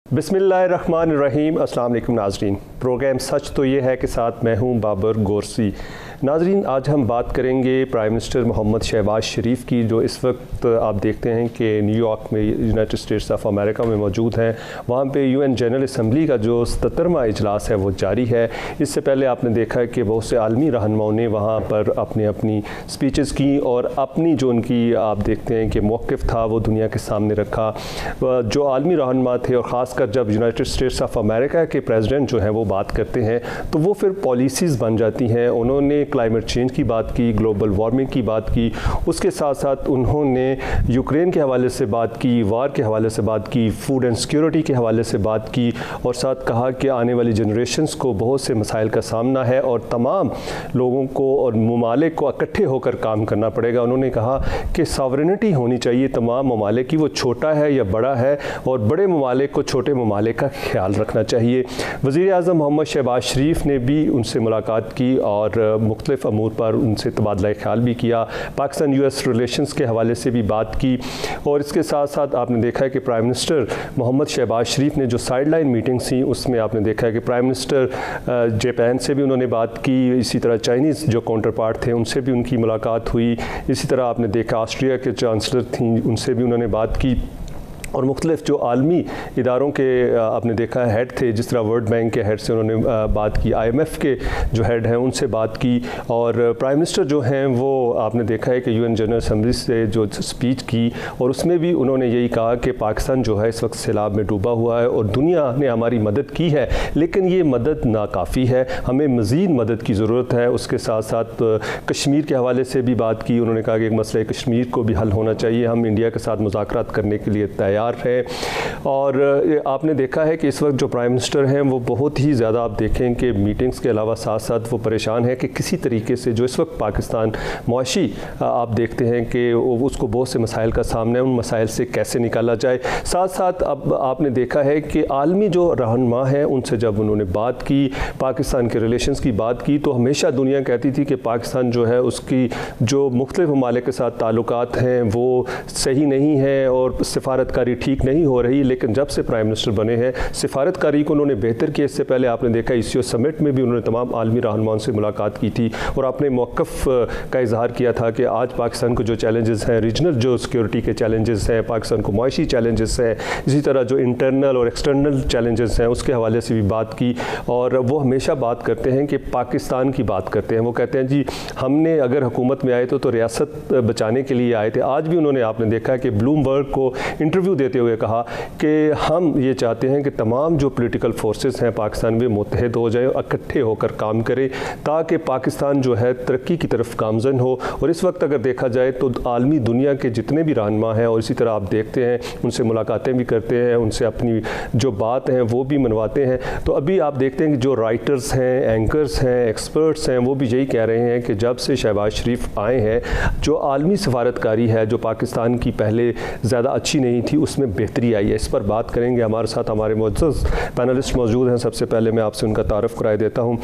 बिस्मिल्लाहिर्रहमानिर्रहीम। अस्सलाम वालेकुम नाजरीन। प्रोग्राम सच तो ये है कि साथ मैं हूँ बाबर गोरसी। नाजरीन, आज हम बात करेंगे प्राइम मिनिस्टर मोहम्मद शहबाज शरीफ की, जो इस वक्त आप देखते हैं कि न्यूयॉर्क में यूनाइटेड स्टेट्स ऑफ अमेरिका में मौजूद हैं। वहाँ पे यूएन जनरल असम्बली का जो 77वां इजलास है वो जारी है। इससे पहले आपने देखा है कि बहुत से आलमी रहनुमाओं ने वहाँ पर अपनी स्पीचेस की और अपनी जो उनकी आप देखते हैं कि मौक़िफ़ था वो दुनिया के सामने रखा। जो आलमी रहनुमा थे और ख़ासकर जब यूनाइटेड स्टेट्स ऑफ अमेरिका के प्रेसिडेंट जो हैं वो बात करते हैं तो वो फिर पॉलिसीज़ बन जाती हैं। उन्होंने क्लाइमेट चेंज की बात की, ग्लोबल वार्मिंग की बात की, उसके साथ साथ उन्होंने यूक्रेन के हवाले से बात की, वार के हवाले से बात की, फूड एंड सिक्योरिटी के हवाले से बात की और साथ कहा कि आने वाली जनरेशन्स को बहुत से मसाइल का सामना है और तमाम लोगों को और ममालिक को इकट्ठे होकर काम करना पड़ेगा। उन्होंने कहा कि सॉवरेनिटी होनी चाहिए तमाम ममालिक की, वो छोटा है या बड़ा है, और बड़े ममालिक को छोटे ममालिक का ख्याल रखना चाहिए। वज़ीर आज़म मोहम्मद शहबाज शरीफ ने भी उनसे मुलाकात की और मुख्तलिफ़ अमूर पर उनसे तबादला ख्याल भी किया। पाकिस्तान US रिलेशंस के हवाले से भी बात की और इसके साथ साथ आपने देखा है कि प्राइम मिनिस्टर मोहम्मद शहबाज शरीफ ने जो साइडलाइन मीटिंग्स थी उसमें आपने देखा है कि प्राइम मिनिस्टर जापान से भी उन्होंने बात की, इसी तरह चाइनीज़ जो काउंटर पार्ट थे उनसे भी उनकी मुलाकात हुई। इसी तरह आपने देखा ऑस्ट्रिया के चांसलर थी, उनसे भी उन्होंने बात की और मुख्तलिफ़ जो आलमी इदारों के आपने देखा हेड थे, जिस तरह वर्ल्ड बैंक के हेड से उन्होंने बात की, IMF के जो हेड हैं उनसे बात की और प्राइम मिनिस्टर जो हैं वो आपने देखा है कि यूएन जनरल असम्बली से जो स्पीच की और उसमें भी उन्होंने यही कहा कि पाकिस्तान जो है इस वक्त सैलाब में डूबा हुआ है और दुनिया ने हमारी मदद की है लेकिन ये मदद नाकाफ़ी है, हमें मज़ीद मदद की ज़रूरत है। उसके साथ साथ कश्मीर के हवाले से भी बात की। उन्होंने कहा कि एक मसला कश्मीर को भी हल होना चाहिए, हम इंडिया के साथ मुज़ाकरात करने के लिए तैयार है। और आपने देखा है कि इस वक्त जो प्राइम मिनिस्टर हैं वो बहुत ही ज़्यादा आप देखें कि मीटिंग्स के अलावा साथ साथ वो परेशान है कि किसी तरीके से जो इस वक्त पाकिस्तान मुआशी आप देखते हैं कि उसको बहुत से मसाइल का सामना है, उन मसाइल से कैसे निकाला जाए। साथ साथ अब आपने देखा है कि आलमी जो रहनुमा हैं उनसे जब उन्होंने बात की, पाकिस्तान के रिलेशंस की बात की, तो हमेशा दुनिया कहती थी कि पाकिस्तान जो है उसकी जो मुख्तलिफ़ ममालिक के साथ ताल्लुकात हैं वो सही नहीं है और सिफारतकारी ठीक नहीं हो रही। लेकिन जब से प्राइम मिनिस्टर बने हैं सिफारतकारी को उन्होंने बेहतर किया। इससे पहले आपने देखा ICO समिट में भी उन्होंने तमाम आलमी रहनुमाओं से मुलाकात की थी और अपने मौक़िफ़ का इजहार किया था कि आज पाकिस्तान को जो चैलेंजेस हैं, रीजनल जो सिक्योरिटी के चैलेंजेस हैं, पाकिस्तान को मुआशी चैलेंजेस हैं, इसी तरह जो इंटरनल और एक्सटर्नल चैलेंजेस हैं उसके हवाले से भी बात की। और वो हमेशा बात करते हैं कि पाकिस्तान की बात करते हैं। वो कहते हैं जी हमने अगर हुकूमत में आए तो रियासत बचाने के लिए आए थे। आज भी उन्होंने आपने देखा कि ब्लूमबर्ग को इंटरव्यू देते हुए कहा कि हम ये चाहते हैं कि तमाम जो पॉलिटिकल फोर्सेस हैं पाकिस्तान में मुत्तहिद हो जाएं, इकट्ठे होकर काम करें ताकि पाकिस्तान जो है तरक्की की तरफ गामज़न हो। और इस वक्त अगर देखा जाए तो आलमी दुनिया के जितने भी रहनुमा हैं और इसी तरह आप देखते हैं उनसे मुलाकातें भी करते हैं, उनसे अपनी जो बात हैं वो भी मनवाते हैं। तो अभी आप देखते हैं कि जो राइटर्स हैं, एंकर्स हैं, एक्सपर्ट्स हैं, वो भी यही कह रहे हैं कि जब से शहबाज शरीफ आए हैं जो आलमी सफारतकारी है जो पाकिस्तान की पहले ज़्यादा अच्छी नहीं थी उसमें बेहतरी आई है। इस पर बात करेंगे। हमारे साथ हमारे मुअज़्ज़ज़ पैनलिस्ट मौजूद हैं। सबसे पहले मैं आपसे उनका तारुफ़ कराए देता हूँ।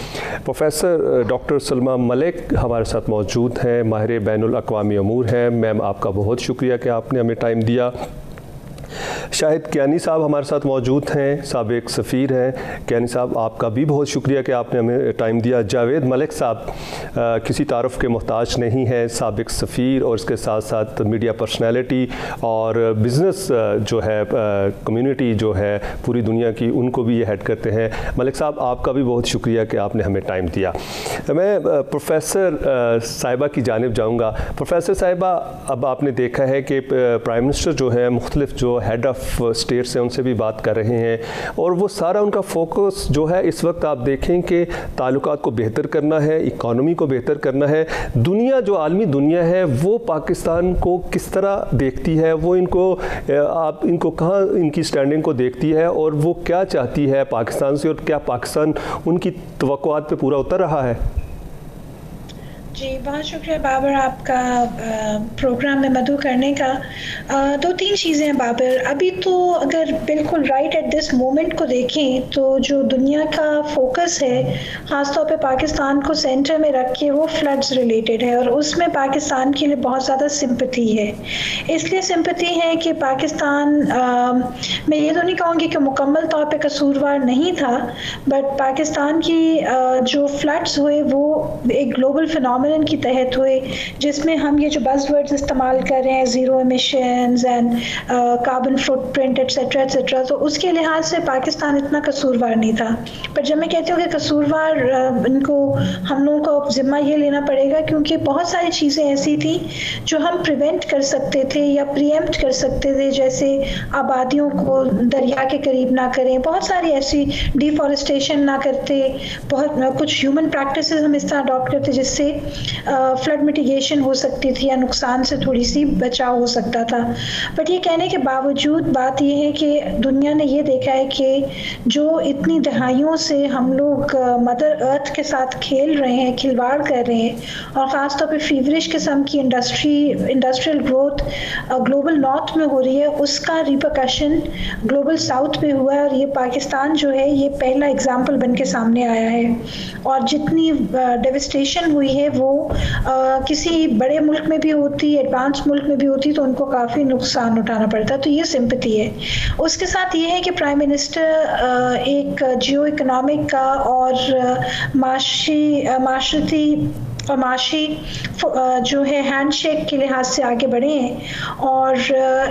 प्रोफेसर डॉक्टर सलमा मलिक हमारे साथ मौजूद हैं, माहिर बैनुल अक़वामी अमूर हैं। मैम आपका बहुत शुक्रिया कि आपने हमें टाइम दिया। शाहिद कियानी साहब हमारे साथ मौजूद हैं, साबिक सफ़ीर हैं। कियानी साहब आपका भी बहुत शुक्रिया कि आपने हमें टाइम दिया। जावेद मलिक साहब किसी तारुफ़ के मोहताज नहीं है, साबिक सफ़ीर और इसके साथ साथ मीडिया पर्सनैलिटी और बिज़नेस जो है कम्युनिटी जो है पूरी दुनिया की, उनको भी ये हेड करते हैं। मलिक साहब आपका भी बहुत शुक्रिया कि आपने हमें टाइम दिया। मैं प्रोफेसर साहिबा की जानिब जाऊँगा। प्रोफेसर साहिबा, अब आपने देखा है कि प्राइम मिनिस्टर जो है मुख्तलिफ़ जो हेड ऑफ़ स्टेट्स हैं उनसे भी बात कर रहे हैं और वो सारा उनका फोकस जो है इस वक्त आप देखें कि ताल्लुकात को बेहतर करना है, इकॉनमी को बेहतर करना है। दुनिया जो आलमी दुनिया है वो पाकिस्तान को किस तरह देखती है, वो आप इनको कहाँ इनकी स्टैंडिंग को देखती है और वो क्या चाहती है पाकिस्तान से और क्या पाकिस्तान उनकी तवक्कुआत पे पूरा उतर रहा है? जी, बहुत शुक्रिया बाबर आपका प्रोग्राम में मदु करने का। दो तीन चीज़ें हैं बाबर। अभी तो अगर बिल्कुल राइट एट दिस मोमेंट को देखें तो जो दुनिया का फोकस है ख़ासतौर पे पाकिस्तान को सेंटर में रख के वो फ्लड्स रिलेटेड है और उसमें पाकिस्तान के लिए बहुत ज़्यादा सिंपैथी है। इसलिए सिंपैथी है कि पाकिस्तान मैं ये तो नहीं कहूँगी कि मुकम्मल तौर पे कसूरवार नहीं था, बट पाकिस्तान की जो फ्लड्स हुए वो एक ग्लोबल फिनोमेनन की तहत हुए, जिसमें हम ये जो बज़वर्ड्स इस्तेमाल कर रहे हैं, zero emissions and carbon footprint etcetera etcetera, तो उसके लिहाज से पाकिस्तान इतना कसूरवार नहीं था। पर जब मैं कहती हूँ कि कसूरवार, इनको हम लोगों को ज़िम्मा ये लेना पड़ेगा क्योंकि बहुत सारी चीज़ें ऐसी थी जो हम प्रिवेंट कर सकते थे या प्रीएम्प्ट कर सकते थे, जैसे आबादियों को दरिया के करीब ना करें, बहुत सारी ऐसी डिफॉरेस्टेशन ना करते, बहुत कुछ ह्यूमन प्रैक्टिसेस हम इस तरह अडॉप्ट करते जिससे फ्लड मिटिगेशन हो सकती थी या नुकसान से थोड़ी सी बचाव हो सकता था। बट ये कहने के बावजूद बात ये है कि दुनिया ने ये देखा है कि जो इतनी दहाइयों से हम लोग मदर अर्थ के साथ खेल रहे हैं, खिलवाड़ कर रहे हैं, और ख़ासतौर पे फीवरिश किस्म की इंडस्ट्रियल ग्रोथ ग्लोबल नॉर्थ में हो रही है, उसका रिपरकशन ग्लोबल साउथ पे हुआ है। और ये पाकिस्तान जो है ये पहला एग्जाम्पल बन के सामने आया है। और जितनी डेविस्टेशन हुई है वो किसी बड़े मुल्क में भी होती, एडवांस मुल्क में भी होती, तो उनको काफ़ी नुकसान उठाना पड़ता है। तो ये सिंपैथी है। उसके साथ ये है कि प्राइम मिनिस्टर एक जियो इकोनॉमिक का और माशरती और माशी जो है हैंडशेक के लिहाज से आगे बढ़े हैं, और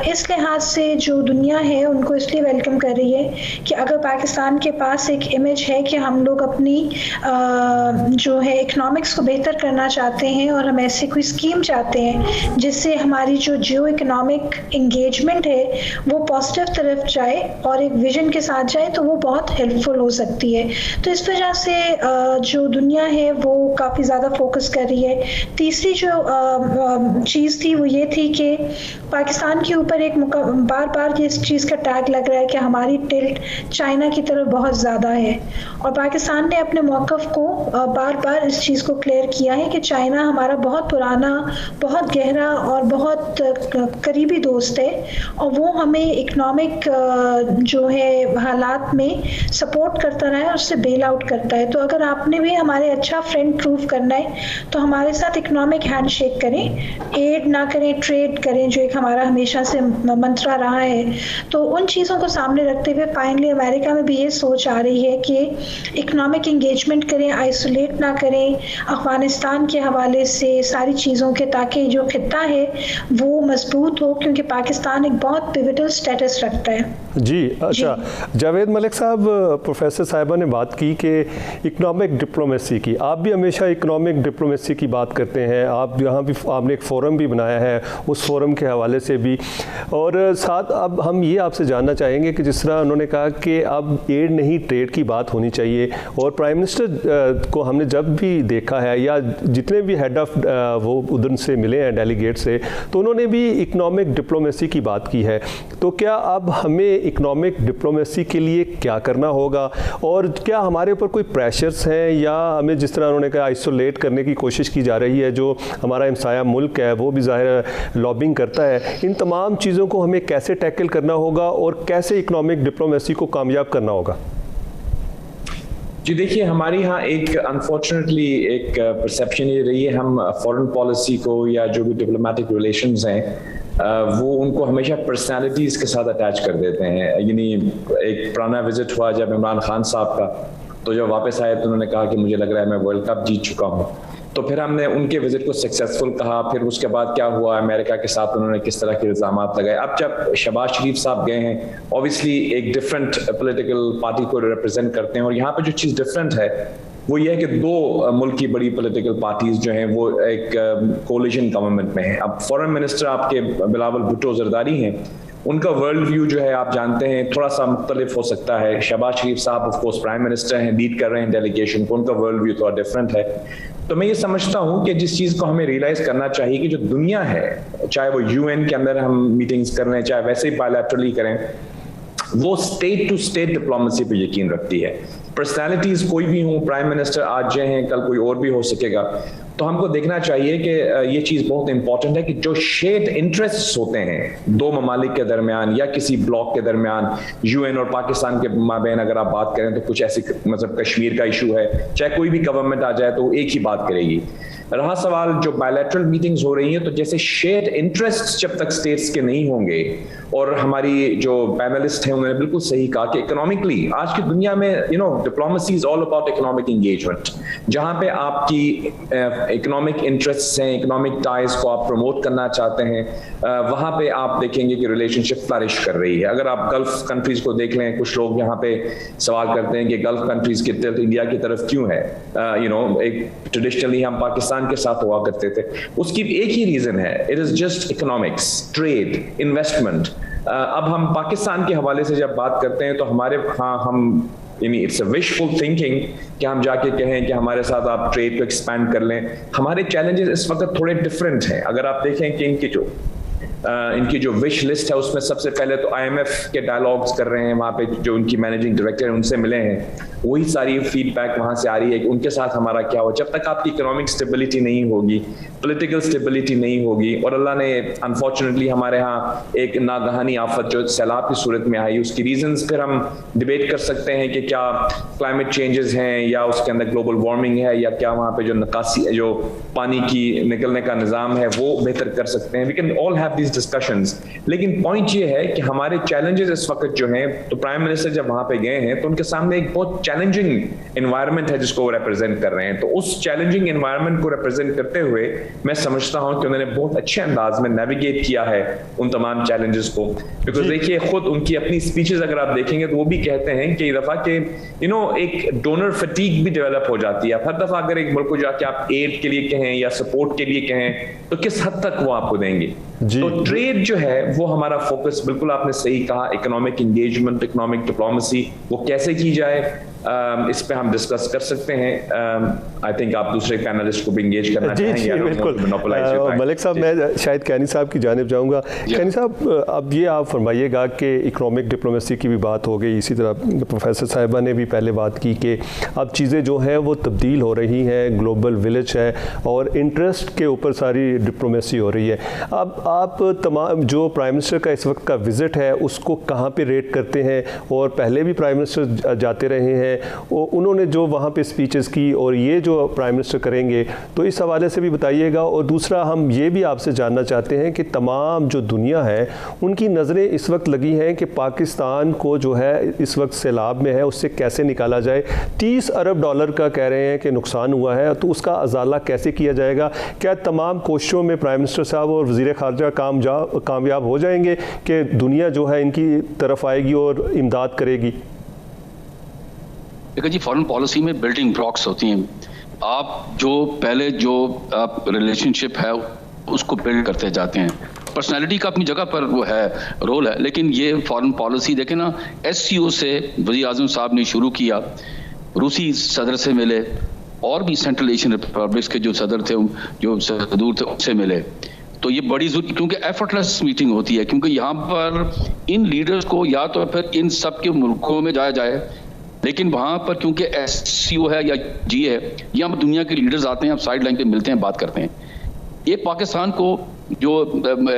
इस लिहाज से जो दुनिया है उनको इसलिए वेलकम कर रही है कि अगर पाकिस्तान के पास एक इमेज है कि हम लोग अपनी जो है इकोनॉमिक्स को बेहतर करना चाहते हैं और हम ऐसे कोई स्कीम चाहते हैं जिससे हमारी जो जियो इकोनॉमिक इंगेजमेंट है वो पॉजिटिव तरफ जाए और एक विजन के साथ जाए, तो वो बहुत हेल्पफुल हो सकती है। तो इस वजह से जो दुनिया है वो काफ़ी ज़्यादा फोकस कर रही है। तीसरी जो चीज़ थी वो ये थी कि पाकिस्तान के ऊपर एक बार बार इस चीज़ का टैग लग रहा है कि हमारी टिल्ट चाइना की तरफ बहुत ज़्यादा है, और पाकिस्तान ने अपने मौक़िफ़ को बार बार इस चीज़ को क्लियर किया है कि चाइना हमारा बहुत पुराना, बहुत गहरा और बहुत करीबी दोस्त है, और वो हमें इकनॉमिक जो है हालात में सपोर्ट करता रहा है, उससे बेल आउट करता है। तो अगर आपने भी हमारे अच्छा फ्रेंड प्रूव करना है तो हमारे साथ इकोनॉमिक हैंडशेक करें, एड ना करें, ट्रेड करें, जो एक हमारा हमेशा से मंत्रा रहा है। तो उन चीज़ों को सामने रखते हुए फाइनली अमेरिका में भी ये सोच आ रही है कि इकोनॉमिक इंगेजमेंट करें, आइसोलेट ना करें अफगानिस्तान के हवाले से सारी चीज़ों के, ताकि जो खित्ता है वो मजबूत हो, क्योंकि पाकिस्तान एक बहुत पिवटल स्टेटस रखता है। जी अच्छा जावेद मलिक साहब, प्रोफेसर साहिबा ने बात की कि इकोनॉमिक डिप्लोमेसी की, आप भी हमेशा इकोनॉमिक डिप्लोमेसी की बात करते हैं, आप यहाँ भी आपने एक फ़ोरम भी बनाया है, उस फोरम के हवाले से भी, और साथ अब हम ये आपसे जानना चाहेंगे कि जिस तरह उन्होंने कहा कि अब एड नहीं ट्रेड की बात होनी चाहिए, और प्राइम मिनिस्टर को हमने जब भी देखा है या जितने भी हेड ऑफ वो उधर से मिले हैं डेलीगेट से, तो उन्होंने भी इकोनॉमिक डिप्लोमेसी की बात की है। तो क्या अब हमें इकोनॉमिक डिप्लोमेसी के लिए क्या करना होगा, और क्या हमारे ऊपर कोई प्रेशर्स हैं, या हमें जिस तरह उन्होंने कहा आइसोलेट करने की कोशिश की जा रही है, जो हमारा हमसाया मुल्क है वो भी ज़ाहिर लॉबिंग करता है, इन तमाम चीज़ों को हमें कैसे टैकल करना होगा और कैसे इकोनॉमिक डिप्लोमेसी को कामयाब करना होगा? जी देखिए, हमारी यहाँ एक अनफॉर्चुनेटली एक परसेप्शन ये रही है, हम फॉरेन पॉलिसी को या जो भी डिप्लोमेटिक रिलेशंस हैं वो उनको हमेशा पर्सनालिटीज़ के साथ अटैच कर देते हैं। यानी एक पुराना विजिट हुआ जब इमरान खान साहब का, तो जब वापस आए तो उन्होंने कहा कि मुझे लग रहा है मैं वर्ल्ड कप जीत चुका हूँ, तो फिर हमने उनके विजिट को सक्सेसफुल कहा। फिर उसके बाद क्या हुआ, अमेरिका के साथ उन्होंने किस तरह के इल्ज़ाम लगाए। अब जब शहबाज शरीफ साहब गए हैं, ऑब्वियसली एक डिफरेंट पॉलिटिकल पार्टी को रिप्रेजेंट करते हैं, और यहाँ पे जो चीज़ डिफरेंट है वो ये है कि दो मुल्क की बड़ी पॉलिटिकल पार्टीज जो हैं वो एक कोलिशन गवर्नमेंट में है। अब फॉरेन मिनिस्टर आपके बिलावल भुट्टो जरदारी हैं, उनका वर्ल्ड व्यू जो है आप जानते हैं थोड़ा सा मुख्तलिफ हो सकता है। शहबाज शरीफ साहब ऑफ कोर्स प्राइम मिनिस्टर हैं, लीड कर रहे हैं डेलीगेशन को, उनका वर्ल्ड व्यू थोड़ा डिफरेंट है। तो मैं ये समझता हूँ कि जिस चीज़ को हमें रियलाइज़ करना चाहिए कि जो दुनिया है, चाहे वो यूएन के अंदर हम मीटिंग्स कर रहे हैं, चाहे वैसे ही बायलैटरली करें, वो स्टेट टू स्टेट डिप्लोमेसी पे यकीन रखती है। पर्सनैलिटीज कोई भी हो, प्राइम मिनिस्टर आज जो हैं कल कोई और भी हो सकेगा, तो हमको देखना चाहिए कि ये चीज़ बहुत इंपॉर्टेंट है कि जो शेयर्ड इंटरेस्ट्स होते हैं दो ममालिक के दरमियान या किसी ब्लॉक के दरमियान, यूएन और पाकिस्तान के माबैन अगर आप बात करें तो कुछ ऐसी, मतलब कश्मीर का इशू है, चाहे कोई भी गवर्नमेंट आ जाए तो वो एक ही बात करेगी। रहा सवाल जो बायलैटरल मीटिंग्स हो रही हैं, तो जैसे शेयर्ड इंटरेस्ट्स जब तक स्टेट्स के नहीं होंगे, और हमारी जो पैनलिस्ट हैं उन्होंने बिल्कुल सही कहा कि इकोनॉमिकली आज की दुनिया में diplomacy is all about economic engagement. जहां पे आपकी इकोनॉमिक इंटरेस्ट्स हैं, इकोनॉमिक टाइज को आप प्रमोट करना चाहते हैं, वहां पे आप देखेंगे कि रिलेशनशिप फ्लरिश कर रही है। अगर आप गल्फ कंट्रीज को देख लें, कुछ लोग यहाँ पे सवाल करते हैं कि गल्फ कंट्रीज की तरफ, इंडिया की तरफ क्यों है, एक ट्रेडिशनली हम पाकिस्तान के साथ हुआ करते थे, उसकी एक ही रीजन है, it is just economics, trade, investment. अब हम पाकिस्तान के हवाले से जब बात करते हैं तो हमारे हम इट्स अ विशफुल थिंकिंग कि हम जाके कहें कि हमारे साथ आप ट्रेड को एक्सपैंड कर लें। हमारे चैलेंजेस इस वक्त थोड़े डिफरेंट हैं। अगर आप देखें कि इनकी जो विश लिस्ट है उसमें सबसे पहले तो IMF के डायलॉग्स कर रहे हैं, वहाँ पे जो उनकी मैनेजिंग डायरेक्टर है उनसे मिले हैं, वही सारी फीडबैक वहाँ से आ रही है कि उनके साथ हमारा क्या हो। जब तक आपकी इकोनॉमिक स्टेबिलिटी नहीं होगी, पॉलिटिकल स्टेबिलिटी नहीं होगी, और अल्लाह ने अनफॉर्चुनेटली हमारे यहाँ एक नागहानी आफत जो सैलाब की सूरत में आई, उसकी रीजंस फिर हम डिबेट कर सकते हैं कि क्या क्लाइमेट चेंजेस हैं या उसके अंदर ग्लोबल वार्मिंग है, या क्या वहाँ पे जो निकासी, जो पानी की निकलने का निज़ाम है वो बेहतर कर सकते हैं। We can all have these discussions, लेकिन पॉइंट ये है कि हमारे चैलेंजेस इस वक्त जो हैं, तो प्राइम मिनिस्टर जब वहाँ पे गए हैं तो उनके सामने एक बहुत चैलेंजिंग एनवायरनमेंट है जिसको वो रिप्रेजेंट कर रहे हैं। तो उस चैलेंजिंग एनवायरनमेंट को रिप्रेजेंट करते हुए मैं समझता हूं कि उन्होंने बहुत अच्छे अंदाज में नेविगेट किया है उन तमाम चैलेंजेस को। बिकॉज देखिए, खुद उनकी अपनी स्पीचेस अगर आप देखेंगे तो वो भी कहते हैं कि दफा के एक डोनर फटीग भी डेवलप हो जाती है। हर दफा अगर एक मुल्क को जाके आप एड के लिए कहें या सपोर्ट के लिए कहें तो किस हद तक वो आपको देंगे। तो ट्रेड जो है वो हमारा फोकस, बिल्कुल आपने सही कहा, इकोनॉमिक एंगेजमेंट, इकोनॉमिक डिप्लोमेसी, वो कैसे की जाए, इस पे हम डिस्कस कर सकते हैं। आई थिंक आप दूसरे पैनलिस्ट को भी एंगेज करना चाहेंगे। जी बिल्कुल। मलिक साहब, मैं शायद कैनी साहब की जानिब जाऊंगा। कैनी साहब, अब ये आप फरमाइएगा कि इकोनॉमिक डिप्लोमेसी की भी बात हो गई, इसी तरह प्रोफेसर साहिबा ने भी पहले बात की कि अब चीज़ें जो हैं वो तब्दील हो रही हैं, ग्लोबल विलेज है और इंटरेस्ट के ऊपर सारी डिप्लोमेसी हो रही है। अब आप तमाम जो प्राइम मिनिस्टर का इस वक्त का विज़िट है उसको कहाँ पे रेट करते हैं, और पहले भी प्राइम मिनिस्टर जाते रहे हैं, उन्होंने जो वहाँ पे स्पीचेस की और ये जो प्राइम मिनिस्टर करेंगे, तो इस हवाले से भी बताइएगा। और दूसरा, हम ये भी आपसे जानना चाहते हैं कि तमाम जो दुनिया है उनकी नज़रें इस वक्त लगी हैं कि पाकिस्तान को जो है इस वक्त सैलाब में है, उससे कैसे निकाला जाए। $30 अरब का कह रहे हैं कि नुकसान हुआ है, तो उसका अजाला कैसे किया जाएगा। क्या तमाम कोशिशों में प्राइम मिनिस्टर साहब और वज़ीर ख़ारजा कामयाब हो जाएंगे कि दुनिया जो है इनकी तरफ आएगी और इमदाद करेगी? देखिए जी, फॉरेन पॉलिसी में बिल्डिंग ब्लॉक्स होती हैं। आप जो पहले जो आप रिलेशनशिप है उसको बिल्ड करते जाते हैं। पर्सनालिटी का अपनी जगह पर वो है, रोल है, लेकिन ये फॉरेन पॉलिसी देखें ना, SCO से वज़ीर आज़म साहब ने शुरू किया, रूसी सदर से मिले, और भी सेंट्रल एशियन रिपब्लिक्स के जो सदर थे, जो सदूर थे, उनसे मिले। तो ये बड़ी जरूरी, क्योंकि एफर्टलेस मीटिंग होती है, क्योंकि यहाँ पर इन लीडर्स को या तो फिर इन सब के मुल्कों में जाया जाए, लेकिन वहाँ पर क्योंकि SCO है या G है, यहाँ पर दुनिया के लीडर्स आते हैं, आप साइड लाइन पे मिलते हैं, बात करते हैं। ये पाकिस्तान को जो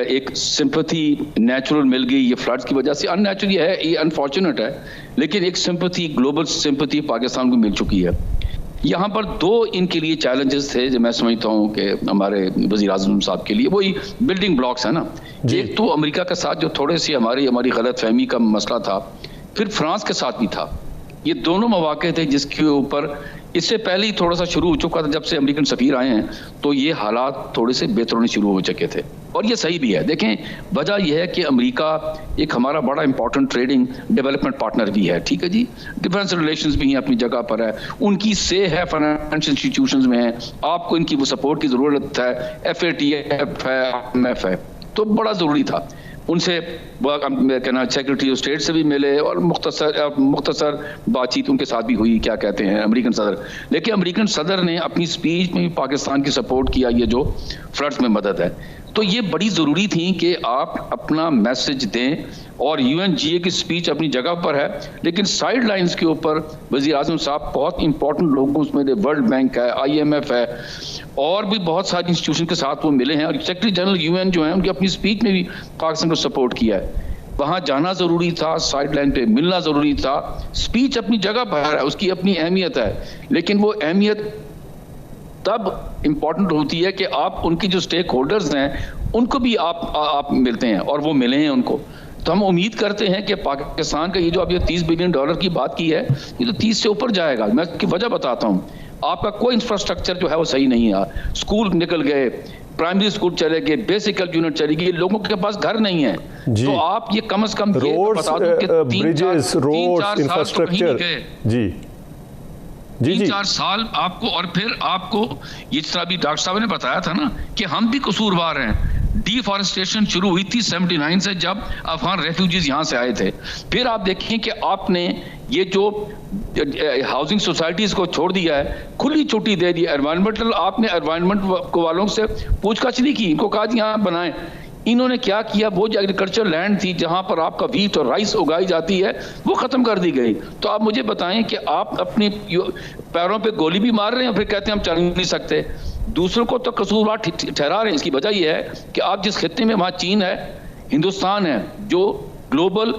एक सिंपैथी नेचुरल मिल गई ये फ्लड्स की वजह से, अननेचुरल है, ये अनफॉर्चुनेट है, लेकिन एक सिंपैथी, ग्लोबल सिंपैथी पाकिस्तान को मिल चुकी है। यहाँ पर दो इनके लिए चैलेंजेस थे जो मैं समझता हूँ कि हमारे वज़ीर आज़म साहब के लिए, वही बिल्डिंग ब्लॉक्स है ना। एक तो अमेरिका के साथ जो थोड़े सी हमारी गलतफहमी का मसला था, फिर फ्रांस के साथ भी था। ये दोनों मौके थे जिसके ऊपर इससे पहले ही थोड़ा सा शुरू हो चुका था, जब से अमेरिकन सफ़ीर आए हैं तो ये हालात थोड़े से बेहतर होने शुरू हो चुके थे, और ये सही भी है। देखें, वजह यह है कि अमेरिका एक हमारा बड़ा इंपॉर्टेंट ट्रेडिंग डेवलपमेंट पार्टनर भी है, ठीक है जी, डिफेंस रिलेशंस भी हैं अपनी जगह पर है, उनकी से है फाइनेंशियल इंस्टीट्यूशंस में है, आपको इनकी वो सपोर्ट की ज़रूरत है, FATF है, IMF है, तो बड़ा ज़रूरी था। उनसे कहना सेक्रेटरी ऑफ स्टेट से भी मिले और मुख्तसर बातचीत उनके साथ भी हुई, क्या कहते हैं अमेरिकन सदर। लेकिन अमेरिकन सदर ने अपनी स्पीच में भी पाकिस्तान की सपोर्ट किया, ये जो फ्लड्स में मदद है। तो ये बड़ी ज़रूरी थी कि आप अपना मैसेज दें, और यूएनजीए की स्पीच अपनी जगह पर है, लेकिन साइड लाइन्स के ऊपर वज़ीर आज़म साहब बहुत इंपॉर्टेंट लोगों उसमें वर्ल्ड बैंक है, IMF है, और भी बहुत सारी इंस्टीट्यूशन के साथ वो मिले हैं, और सेक्रेटरी जनरल UN जो है उनकी अपनी स्पीच में भी पाकिस्तान को सपोर्ट किया है। वहाँ जाना ज़रूरी था, साइड लाइन पे मिलना ज़रूरी था। स्पीच अपनी जगह पर है, उसकी अपनी अहमियत है, लेकिन वो अहमियत तब इम्पॉर्टेंट होती है कि आप उनकी जो स्टेक होल्डर्स हैं उनको भी आप मिलते हैं, और वो मिले हैं उनको। तो हम उम्मीद करते हैं कि पाकिस्तान का ये जो अब ये $30 बिलियन की बात की है, ये तो 30 से ऊपर जाएगा। मैं इसकी वजह बताता हूँ। आपका कोई इंफ्रास्ट्रक्चर जो है वो सही नहीं है। स्कूल निकल गए, प्राइमरी स्कूल चले गए, बेसिक यूनिट चली गई, लोगों के पास घर नहीं है। तो आप ये कम से कम रोड्स, ब्रिजेस, रोड्स, इंफ्रास्ट्रक्चर, जी 3-4 साल आपको, और फिर आपको जिस तरह भी डॉक्टर साहब ने बताया था ना कि हम भी कसूरवार हैं। डिफॉरेस्टेशन शुरू हुई थी 79 से, जब अफगान रेफ्यूजीज यहाँ से आए थे। फिर आप देखें कि आपने ये जो हाउसिंग सोसाइटीज को छोड़ दिया है, खुली छुट्टी दे दी। एनवायरमेंटल, आपने एनवायरमेंट वालों से पूछताछ नहीं की, इनको कहा यहाँ बनाएं। इन्होंने क्या किया, वो जो एग्रीकल्चर लैंड थी जहां पर आपका वीट और राइस उगाई जाती है, वो खत्म कर दी गई। तो आप मुझे बताएं कि आप अपने पैरों पे गोली भी मार रहे हैं, फिर कहते हैं हम चल नहीं सकते। दूसरों को तो कसूरवार ठहरा रहे हैं। इसकी वजह यह है कि आप जिस खित्ते में, वहां चीन है, हिंदुस्तान है, जो ग्लोबल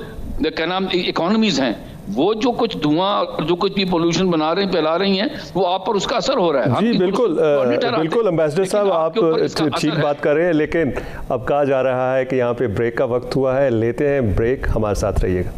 क्या नाम इकोनॉमीज हैं, वो जो कुछ धुआं और जो कुछ भी पोल्यूशन बना रहे हैं, फैला रही हैं, वो आप पर उसका असर हो रहा है। जी बिल्कुल बिल्कुल एम्बेसडर साहब, आप ठीक बात कर रहे हैं, लेकिन अब कहा जा रहा है कि यहाँ पे ब्रेक का वक्त हुआ है। लेते हैं ब्रेक, हमारे साथ रहिएगा।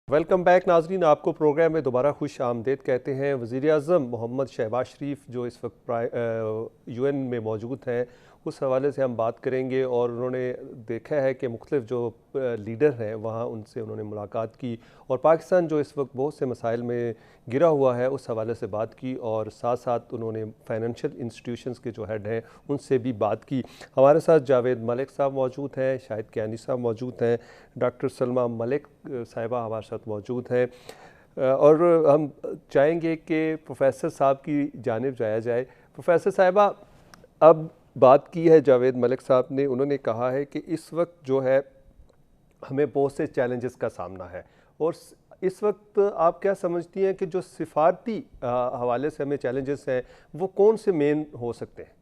वेलकम बैक नाजरीन, आपको प्रोग्राम में दोबारा खुश आमदेद कहते हैं। वज़ीर आज़म मोहम्मद शहबाज शरीफ जो इस वक्त UN में मौजूद हैं, उस हवाले से हम बात करेंगे। और उन्होंने देखा है कि मुख्तलिफ जो लीडर हैं वहाँ उनसे उन्होंने मुलाकात की, और पाकिस्तान जो इस वक्त बहुत से मसाइल में गिरा हुआ है उस हवाले से बात की, और साथ साथ उन्होंने फाइनेंशियल इंस्टीट्यूशंस के जो हेड हैं उनसे भी बात की। हमारे साथ जावेद मलिक साहब मौजूद हैं, शाहिद कियानी साहब मौजूद हैं, डॉक्टर सलमा मलिक साहिबा हमारे साथ मौजूद हैं, और हम चाहेंगे कि प्रोफेसर साहब की जानिब जाया जाए। प्रोफेसर साहिबा, अब बात की है जावेद मलिक साहब ने, उन्होंने कहा है कि इस वक्त जो है हमें बहुत से चैलेंजेस का सामना है, और इस वक्त आप क्या समझती हैं कि जो सिफारती हवाले से हमें चैलेंजेस हैं वो कौन से मेन हो सकते हैं?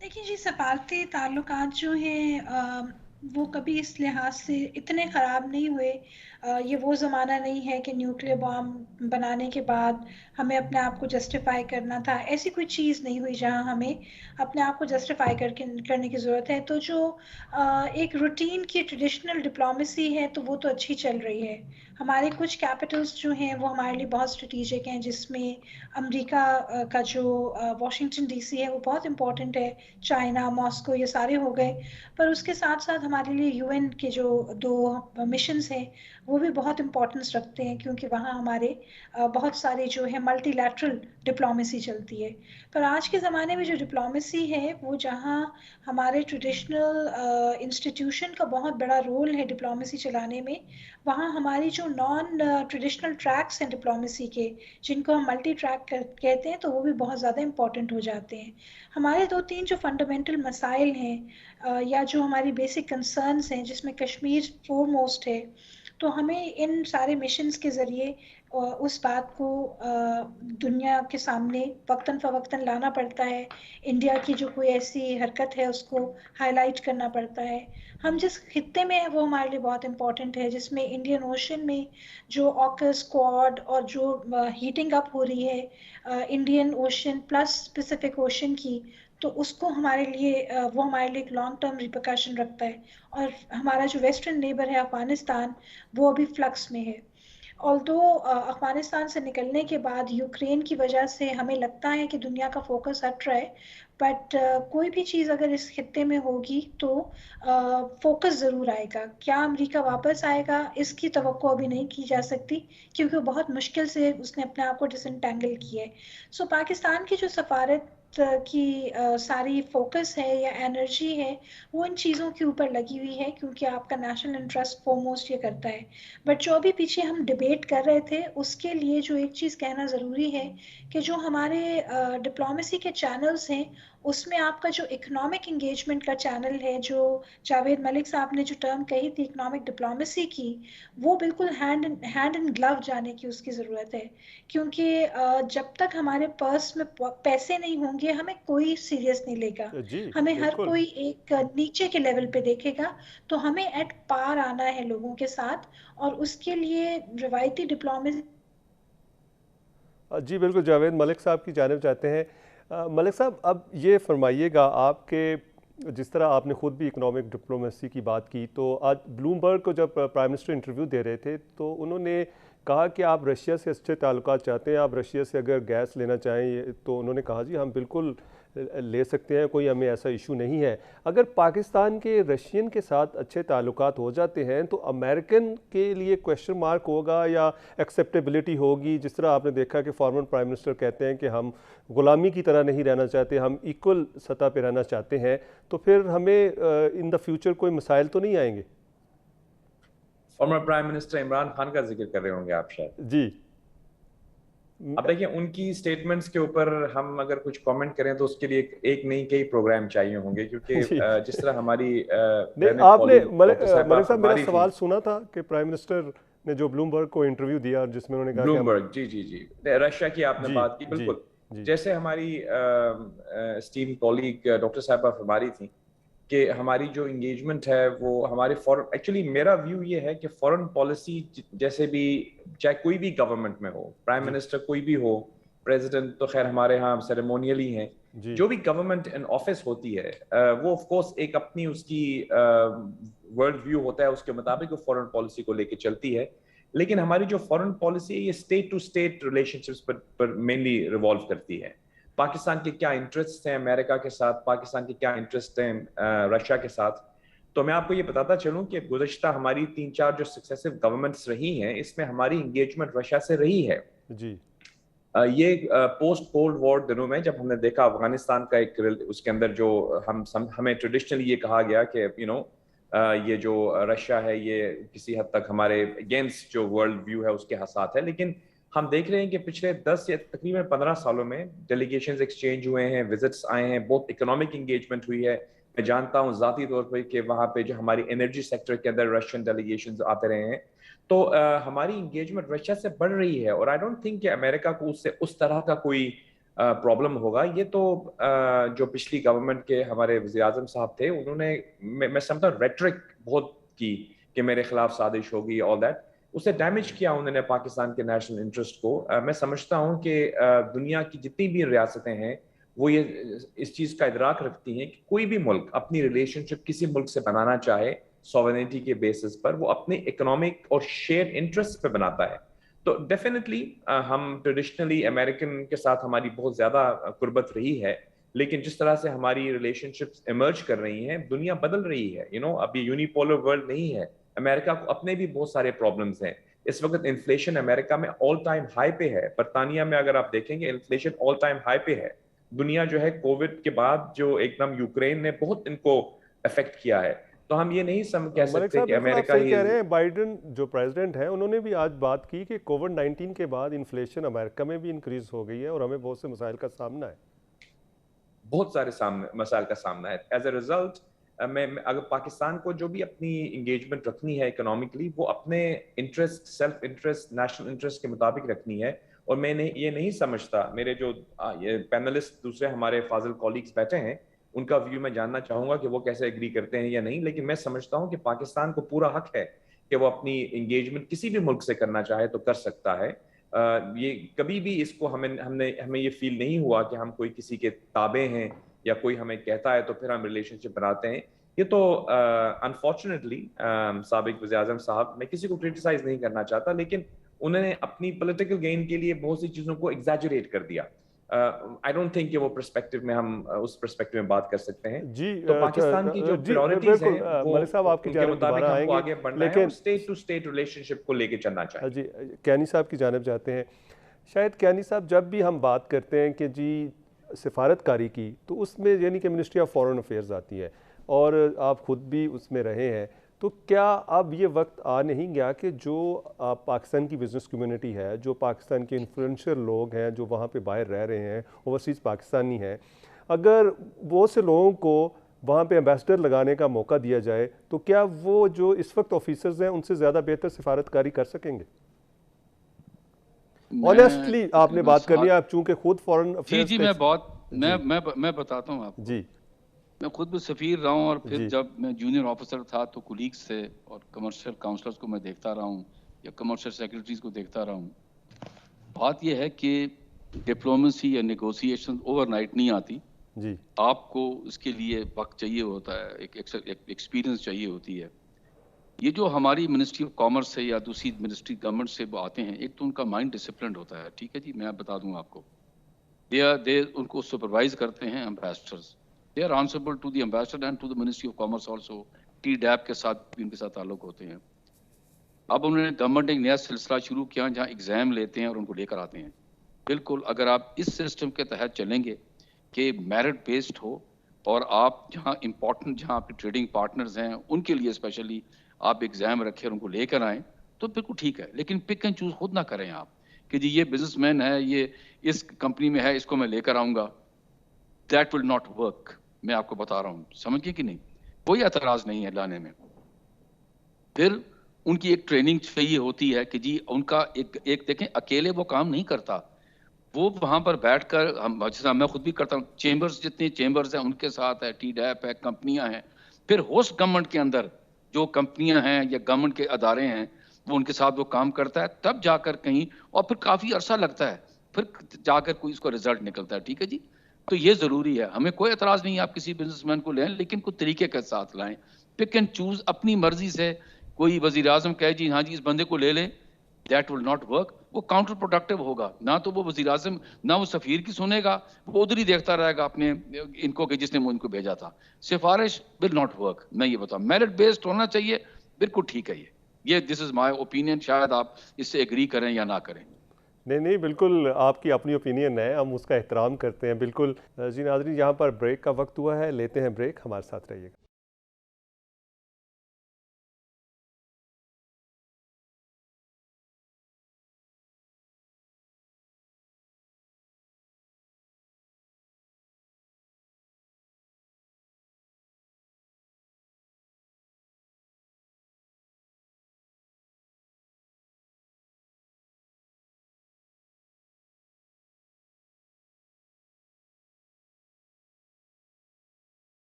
देखिए जी, सफारती ताल्लुकात जो हैं वो कभी इस लिहाज से इतने ख़राब नहीं हुए। ये वो ज़माना नहीं है कि न्यूक्लियर बॉम्ब बनाने के बाद हमें अपने आप को जस्टिफाई करना था। ऐसी कोई चीज़ नहीं हुई जहां हमें अपने आप को जस्टिफाई करने की ज़रूरत है। तो जो एक रूटीन की ट्रेडिशनल डिप्लोमेसी है तो वो तो अच्छी चल रही है। हमारे कुछ कैपिटल्स जो हैं वो हमारे लिए बहुत स्ट्रेटिजिक हैं, जिसमें अमेरिका का जो वॉशिंगटन DC है वो बहुत इम्पोर्टेंट है, चाइना, मॉस्को, ये सारे हो गए। पर उसके साथ साथ हमारे लिए UN के जो 2 मिशंस हैं वो भी बहुत इम्पोर्टेंस रखते हैं, क्योंकि वहाँ हमारे बहुत सारे जो है मल्टीलैटरल डिप्लोमेसी चलती है। पर आज के ज़माने में जो डिप्लोमेसी है वो जहाँ हमारे ट्रेडिशनल इंस्टीट्यूशन का बहुत बड़ा रोल है डिप्लोमेसी चलाने में, वहाँ हमारी जो नॉन ट्रेडिशनल ट्रैक्स हैं डिप्लोमेसी के, जिनको हम मल्टी ट्रैक कहते हैं, तो वो भी बहुत ज़्यादा इम्पॉर्टेंट हो जाते हैं। हमारे 2-3 जो फंडामेंटल मसाइल हैं या जो हमारी बेसिक कंसर्न्स हैं, जिसमें कश्मीर फोरमोस्ट है, तो हमें इन सारे मिशंस के ज़रिए उस बात को दुनिया के सामने वक्तन फ़वक्तन लाना पड़ता है। इंडिया की जो कोई ऐसी हरकत है उसको हाईलाइट करना पड़ता है। हम जिस खित्ते में हैं वो हमारे लिए बहुत इम्पॉर्टेंट है, जिसमें इंडियन ओशन में जो ऑकस क्वाड और जो हीटिंग अप हो रही है Indian ocean plus Pacific ocean की, तो उसको हमारे लिए वो हमारे लिए एक लॉन्ग टर्म रिpercussion रखता है। और हमारा जो वेस्टर्न नेबर है अफगानिस्तान, वो अभी फ्लक्स में है। ऑल्दो अफगानिस्तान से निकलने के बाद यूक्रेन की वजह से हमें लगता है कि दुनिया का फोकस हट रहा है, बट कोई भी चीज़ अगर इस खित्ते में होगी तो फोकस ज़रूर आएगा। क्या अमेरिका वापस आएगा, इसकी तवक्को अभी नहीं की जा सकती, क्योंकि वो बहुत मुश्किल से उसने अपने आप को डिसएंटेंगल किया है। सो पाकिस्तान की जो सफारत की सारी फोकस है या एनर्जी है, वो इन चीज़ों के ऊपर लगी हुई है, क्योंकि आपका नेशनल इंटरेस्ट फोरमोस्ट ये करता है। बट जो अभी पीछे हम डिबेट कर रहे थे, उसके लिए जो एक चीज़ कहना ज़रूरी है कि जो हमारे डिप्लोमेसी के चैनल्स हैं, उसमें आपका जो इकोनॉमिक इंगेजमेंट का चैनल है, जो जावेद मलिक साहब ने जो टर्म कही थी इकोनॉमिक डिप्लोमेसी की, वो बिल्कुल हैंड इन ग्लव जाने की उसकी ज़रूरत है। क्योंकि जब तक हमारे पर्स में पैसे नहीं होंगे, हमें कोई सीरियस नहीं लेगा। जी हमें हर बिल्कुल। कोई एक नीचे के लेवल पे देखेगा। तो हमें एट पार आना है लोगों के साथ, और उसके लिए रिवायती डिप्लोमेसी। जी बिल्कुल, जावेद मलिक साहब की जानिब चाहते हैं। मलिक साहब, अब ये फरमाइएगा, आपके जिस तरह आपने ख़ुद भी इकोनॉमिक डिप्लोमेसी की बात की, तो आज ब्लूमबर्ग को जब प्राइम मिनिस्टर इंटरव्यू दे रहे थे तो उन्होंने कहा कि आप रशिया से अच्छे ताल्लुकात चाहते हैं, आप रशिया से अगर गैस लेना चाहें तो उन्होंने कहा जी हम बिल्कुल ले सकते हैं, कोई हमें ऐसा इशू नहीं है। अगर पाकिस्तान के रशियन के साथ अच्छे ताल्लुकात हो जाते हैं तो अमेरिकन के लिए क्वेश्चन मार्क होगा या एक्सेप्टेबिलिटी होगी? जिस तरह आपने देखा कि फॉर्मर प्राइम मिनिस्टर कहते हैं कि हम ग़ुलामी की तरह नहीं रहना चाहते, हम इक्वल सतह पर रहना चाहते हैं, तो फिर हमें इन द फ्यूचर कोई मसाइल तो नहीं आएंगे? Former prime minister Imran Khan का जिक्र कर रहे होंगे आप शायद। जी। अब देखिए, उनकी स्टेटमेंट्स के ऊपर हम अगर कुछ कमेंट करें तो उसके लिए एक नहीं कई प्रोग्राम चाहिए होंगे, क्योंकि जिस तरह हमारी नहीं, आपने मलिक साहब मेरा थी, सवाल सुना था कि प्राइम मिनिस्टर ने जो ब्लूमबर्ग को इंटरव्यू दिया जिसमें उन्होंने कहा ब्लूमबर्ग, जी जी जी, रशिया की आपने बात की, बिल्कुल। जी। जैसे हमारी स्टीम कॉलीग डॉक्टर साहबा फरमा रही थी कि हमारी जो इंगेजमेंट है वो हमारे फॉरेन, एक्चुअली मेरा व्यू ये है कि फॉरेन पॉलिसी जैसे भी, चाहे कोई भी गवर्नमेंट में हो, प्राइम मिनिस्टर कोई भी हो, प्रेसिडेंट तो खैर हमारे यहाँ सेरेमोनियल ही है, जो भी गवर्नमेंट इन ऑफिस होती है वो ऑफ कोर्स एक अपनी उसकी वर्ल्ड व्यू होता है, उसके मुताबिक वो फॉरेन पॉलिसी को लेके चलती है। लेकिन हमारी जो फॉरेन पॉलिसी है ये स्टेट टू स्टेट रिलेशनशिप्स पर मेनली रिवॉल्व करती है। पाकिस्तान के क्या इंटरेस्ट हैं अमेरिका के साथ, पाकिस्तान के क्या इंटरेस्ट हैं रशिया के साथ। तो मैं आपको ये बताता चलूं कि गुज़श्ता हमारी 3-4 जो सक्सेसिव गवर्नमेंट्स रही हैं, इसमें हमारी इंगेजमेंट रशिया से रही है। जी। ये पोस्ट कोल्ड वॉर दिनों में जब हमने देखा अफगानिस्तान का एक, उसके अंदर जो हमें ट्रेडिशनली ये कहा गया कि ये जो रशिया है ये किसी हद तक हमारे अगेंस्ट जो वर्ल्ड व्यू है उसके साथ है। लेकिन हम देख रहे हैं कि पिछले 10 या तकरीबन 15 सालों में डेलीगेशंस एक्सचेंज हुए हैं, विजिट्स आए हैं, बहुत इकोनॉमिक इंगेजमेंट हुई है। मैं जानता हूं जाती तौर पर कि वहां पे जो हमारी एनर्जी सेक्टर के अंदर रशियन डेलीगेशंस आते रहे हैं। तो हमारी इंगेजमेंट रशिया से बढ़ रही है, और आई डोंट थिंक कि अमेरिका को उससे उस तरह का कोई प्रॉब्लम होगा। ये तो जो पिछली गवर्नमेंट के हमारे वज़ीर-ए-आज़म साहब थे, उन्होंने मैं समझता हूँ रेटरिक बहुत की कि मेरे खिलाफ साजिश होगी, ऑल दैट, उसे डैमेज किया उन्होंने पाकिस्तान के नेशनल इंटरेस्ट को। मैं समझता हूं कि दुनिया की जितनी भी रियासतें हैं वो ये इस चीज़ का इदराक रखती हैं कि कोई भी मुल्क अपनी रिलेशनशिप किसी मुल्क से बनाना चाहे सॉवरेनिटी के बेसिस पर, वो अपने इकोनॉमिक और शेयर इंटरेस्ट पे बनाता है। तो डेफिनेटली हम ट्रेडिशनली अमेरिकन के साथ हमारी बहुत ज़्यादा कुर्बत रही है, लेकिन जिस तरह से हमारी रिलेशनशिप्स इमर्ज कर रही हैं, दुनिया बदल रही है। अब ये यूनिपोलर वर्ल्ड नहीं है। अमेरिका को अपने भी बहुत सारे प्रॉब्लम्स हैं। इस वक्त इन्फ्लेशन अमेरिका में ऑल टाइम हाई पे है। बर्तानिया में अगर आप देखेंगे इन्फ्लेशन ऑल टाइम हाई पे है। दुनिया जो है कोविड के बाद जो एकदम यूक्रेन ने बहुत इनको अफेक्ट किया है, तो हम ये नहीं कह सकते कि अमेरिका ही। कह रहे हैं, बाइडेन जो प्रेसिडेंट है उन्होंने भी आज बात की कि कोविड-19 के बाद इन्फ्लेशन अमेरिका में भी इंक्रीज हो गई है और हमें बहुत से मसाइल का सामना है। बहुत सारे मसाइल का सामना है। एज ए रिजल्ट मैं अगर पाकिस्तान को जो भी अपनी इंगेजमेंट रखनी है इकोनॉमिकली, वो अपने interest, self interest, national interest के मुताबिक रखनी है। और मैं ये नहीं समझता, मेरे जो ये पैनलिस्ट दूसरे हमारे फाजिल कॉलीग्स बैठे हैं, उनका व्यू मैं जानना चाहूंगा कि वो कैसे एग्री करते हैं या नहीं। लेकिन मैं समझता हूं कि पाकिस्तान को पूरा हक है कि वो अपनी इंगेजमेंट किसी भी मुल्क से करना चाहे तो कर सकता है। ये कभी भी इसको हमें ये फील नहीं हुआ कि हम कोई किसी के ताबे हैं या कोई हमें कहता है तो फिर हम रिलेशनशिप बनाते हैं। ये तो अनफॉर्चुनेटली साबिक वज़ीर-ए-आज़म साहब, मैं किसी को क्रिटिसाइज नहीं करना चाहता, लेकिन उन्होंने अपनी पॉलिटिकल गेन के लिए बहुत सी चीजों को एग्जैजरेट कर दिया। आई डोंट थिंक कि वो पर्सपेक्टिव में हम उस पर्सपेक्टिव में बात कर सकते हैं। जी तो पाकिस्तान की जो प्रायोरिटीज हैं वो मलिक साहब आपकी उनके जानिब मुताबिक दोबारा हमको आएंगे, आगे बढ़ना है और स्टेट टू स्टेट रिलेशनशिप को लेके चलना चाहिए। जी कैनी साहब की जानिब जाते हैं। शायद कैनी साहब, जब भी हम बात करते हैं कि जी सिफारतकारी की, तो उसमें यानी कि मिनिस्ट्री ऑफ फॉरेन अफेयर्स आती है और आप खुद भी उसमें रहे हैं, तो क्या अब ये वक्त आ नहीं गया कि जो पाकिस्तान की बिज़नेस कम्युनिटी है, जो पाकिस्तान के इन्फ्लुएंशियल लोग हैं जो वहाँ पे बाहर रह रहे हैं, ओवरसीज़ पाकिस्तानी हैं, अगर वो से लोगों को वहाँ पे एम्बेसडर लगाने का मौका दिया जाए तो क्या वो जो इस वक्त ऑफिसर्स हैं उनसे ज़्यादा बेहतर सिफारतकारी कर सकेंगे? ऑनेस्टली आपने बात करनी है, आप चूँकि खुद फॉरेन अफेयर्स। जी मैं बताता हूँ आपको। जी मैं खुद भी सफ़ीर रहा हूँ और फिर जी जब मैं जूनियर ऑफिसर था तो कुलीग्स से और कमर्शियल काउंसलर्स को मैं देखता रहा हूँ या कमर्शियल सेक्रेटरीज को देखता रहा हूँ। बात यह है कि डिप्लोमेसी या नेगोशिएशन ओवरनाइट नहीं आती जी। आपको इसके लिए वक्त चाहिए होता है, एक एक्सपीरियंस चाहिए होती है। ये जो हमारी मिनिस्ट्री ऑफ कॉमर्स है या दूसरी मिनिस्ट्री गवर्नमेंट से वो आते हैं, एक तो उनका माइंड डिसिप्लिन होता है, ठीक है जी, मैं बता दूं आपको। दे उनको सुपरवाइज करते हैं ambassadors, they are answerable to the ambassador and to the ministry of commerce also. TDAP के साथ भी उनके साथ ताल्लुक होते हैं। अब उन्होंने गवर्नमेंट एक नया सिलसिला शुरू किया जहाँ एग्जाम लेते हैं और उनको लेकर आते हैं। बिल्कुल, अगर आप इस सिस्टम के तहत चलेंगे कि मेरिट बेस्ड हो और आप जहाँ इम्पोर्टेंट, जहाँ आपके ट्रेडिंग पार्टनर्स हैं उनके लिए स्पेशली आप एग्जाम रखें और उनको लेकर आएँ तो बिल्कुल ठीक है। लेकिन पिक एंड चूज खुद ना करें आप कि जी ये बिजनेसमैन है, ये इस कंपनी में है, इसको मैं लेकर आऊँगा। That will not work. मैं आपको बता रहा हूँ, समझिए कि नहीं, कोई एतराज़ नहीं है लाने में। फिर उनकी एक ट्रेनिंग चाहिए होती है कि जी उनका एक देखें, अकेले वो काम नहीं करता, वो वहाँ पर बैठकर, हम जैसा मैं खुद भी करता हूँ, चेंबर्स, जितनी चेंबर्स हैं उनके साथ है, TDAP है, कंपनियां हैं, फिर होस्ट गवर्नमेंट के अंदर जो कंपनियां हैं या गवर्नमेंट के अदारे हैं वो उनके साथ वो काम करता है, तब जाकर कहीं, और फिर काफ़ी अरसा लगता है, फिर जाकर कोई इसको रिजल्ट निकलता है। ठीक है जी, तो ये ज़रूरी है। हमें कोई एतराज़ नहीं है आप किसी बिजनेसमैन को लें, लेकिन कुछ तरीके के साथ लाएं। पिक एंड चूज अपनी मर्जी से कोई वज़ीर आज़म कहे जी हाँ जी इस बंदे को ले लें, दैट विल नॉट वर्क। वो काउंटर प्रोडक्टिव होगा। ना तो वो वज़ीर आज़म, ना वो सफ़ीर की सुनेगा, वो उधर ही देखता रहेगा अपने इनको कि जिसने इनको भेजा था। सिफारिश विल नॉट वर्क। मैं ये बताऊँ, मेरिट बेस्ड होना चाहिए, बिल्कुल ठीक है। ये दिस इज़ माई ओपिनियन। शायद आप इससे एग्री करें या ना करें। नहीं नहीं, बिल्कुल आपकी अपनी ओपिनियन है, हम उसका एहतराम करते हैं बिल्कुल। जी नाज़रीन, यहाँ पर ब्रेक का वक्त हुआ है, लेते हैं ब्रेक, हमारे साथ रहिएगा।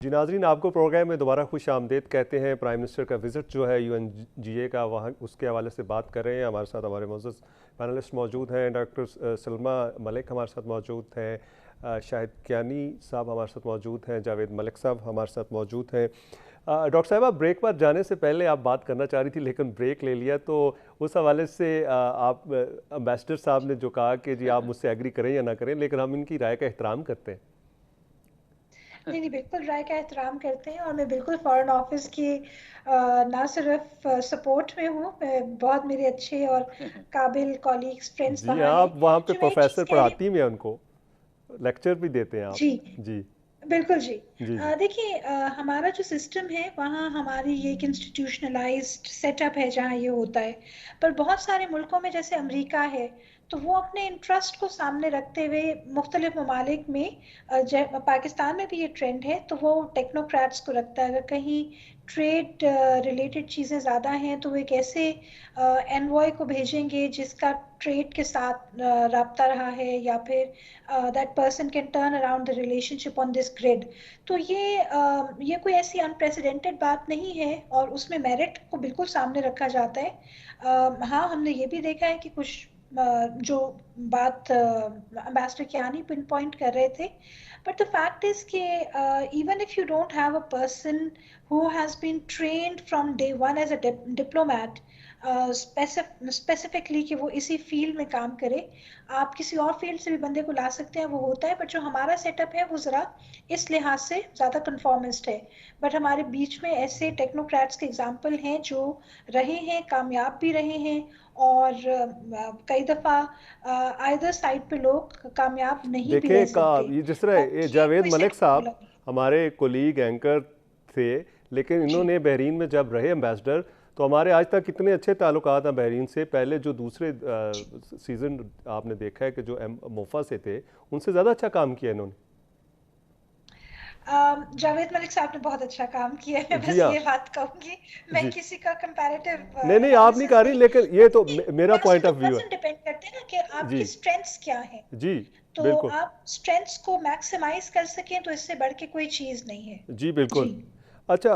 जी नाज़रीन, आपको प्रोग्राम में दोबारा खुश आमदेद कहते हैं। प्राइम मिनिस्टर का विज़िट जो है UNGA का, वहाँ उसके हवाले से बात कर रहे हैं। हमारे साथ हमारे मोअज़्ज़ज़ पैनलिस्ट मौजूद हैं। डॉक्टर सलमा मलिक हमारे साथ मौजूद हैं, शाहिद कियानी साहब हमारे साथ मौजूद हैं, जावेद मलिक साहब हमारे साथ मौजूद हैं। डॉक्टर साहब, आप ब्रेक पर जाने से पहले आप बात करना चाह रही थी लेकिन ब्रेक ले लिया, तो उस हवाले से आप एम्बेसडर साहब ने जो कहा कि जी आप मुझसे एग्री करें या ना करें, लेकिन हम इनकी राय का एहतराम करते हैं। नहीं नहीं, बिल्कुल राय का एहतराम करते हैं और मैं बिल्कुल फॉरेन ऑफिस की ना सिर्फ सपोर्ट में हूँ, मैं बहुत मेरे अच्छे और काबिल कॉलीग्स, फ्रेंड्स जी, वहाँ आप हैं। वहाँ पे जो मैं एक प्रोफेसर चीज़ कह रही, पढ़ाती भी हैं, उनको लेक्चर भी देते हैं आप। जी जी बिल्कुल जी। जी जी देखिए, हमारा जो सिस्टम है वहाँ हमारी ये एक इंस्टीट्यूशनलाइज्ड सेटअप है जहाँ ये होता है। पर बहुत सारे मुल्कों में जैसे अमेरिका है, तो वो अपने इंटरेस्ट को सामने रखते हुए मुख्तलिफ ममालिक में, पाकिस्तान में भी ये ट्रेंड है, तो वो टेक्नोक्रेट्स को रखता है। अगर कहीं ट्रेड रिलेटेड चीज़ें ज़्यादा हैं तो वो एक ऐसे एनवॉय को भेजेंगे जिसका ट्रेड के साथ राब्ता रहा है, या फिर that person can turn around the relationship on this grid। तो ये कोई ऐसी अनप्रेसिडेंटेड बात नहीं है और उसमें मेरिट को बिल्कुल सामने रखा जाता है। हाँ, हमने ये भी देखा है कि कुछ जो बात एम्बेसडर कियानी पिन पॉइंट कर रहे थे, बट द फैक्ट इज कि even if you don't have a person who has been trained from day one as a diplomat specifically कि वो इसी फील्ड में काम करे, आप किसी और फील्ड से भी बंदे को ला सकते हैं, वो होता है, बट जो हमारा सेटअप है वो ज़रा इस लिहाज से ज़्यादा कन्फॉर्मिस्ट है। बट हमारे बीच में ऐसे टेक्नोक्रेट्स के एग्जाम्पल हैं जो रहे हैं, कामयाब भी रहे हैं, और कई दफ़ा आइदर साइड पे लोग कामयाब नहीं भी रह देखें का सकते। ये जिस तरह और ये जावेद कोई मलिक सेट साहब हमारे कोलीग एंकर थे, लेकिन इन्होंने बहरीन में जब रहे एम्बेसडर तो हमारे आज तक कितने अच्छे ताल्लुकात हैं बहरीन से। पहले जो दूसरे सीज़न आपने देखा है कि जो मोफा से थे, उनसे ज़्यादा अच्छा काम किया इन्होंने। जावेद मलिक साहब ने बहुत अच्छा काम किया है, जी बस हाँ ये बात कहूंगी। मैं जी। किसी का कंपैरेटिव नहीं आप नहीं एनालिसिस कर रही, नहीं, लेकिन ये तो मेरा point person of to view है। पर्सन डिपेंड करते हैं ना कि जी आपकी स्ट्रेंथ्स क्या है। जी तो बिल्कुल। आप स्ट्रेंथ्स को मैक्सिमाइज कर सकें तो इससे बढ़ के कोई चीज नहीं है। जी जी बिल्कुल। अच्छा,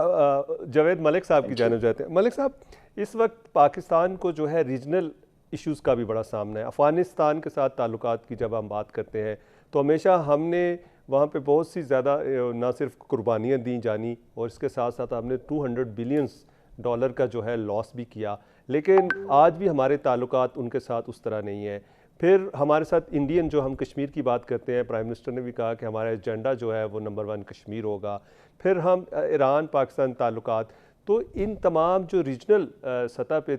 जावेद मलिक साहब की थैंक यू। जानिब जाते हैं। मलिक साहब, इस वक्त पाकिस्तान को जो है रीजनल इश्यूज़ का भी बड़ा सामना है। अफ़गानिस्तान के साथ ताल्लुकात की जब हम बात करते हैं तो हमेशा हमने वहाँ पे बहुत सी ज़्यादा ना सिर्फ कुर्बानियाँ दी जानी, और इसके साथ साथ हमने $200 बिलियन का जो है लॉस भी किया, लेकिन आज भी हमारे ताल्लुकात उनके साथ उस तरह नहीं है। फिर हमारे साथ इंडियन, जो हम कश्मीर की बात करते हैं, प्राइम मिनिस्टर ने भी कहा कि हमारा एजेंडा जो है वो नंबर 1 कश्मीर होगा। फिर हम ईरान पाकिस्तान ताल्लुकात, तो इन तमाम जो रीजनल सतह पे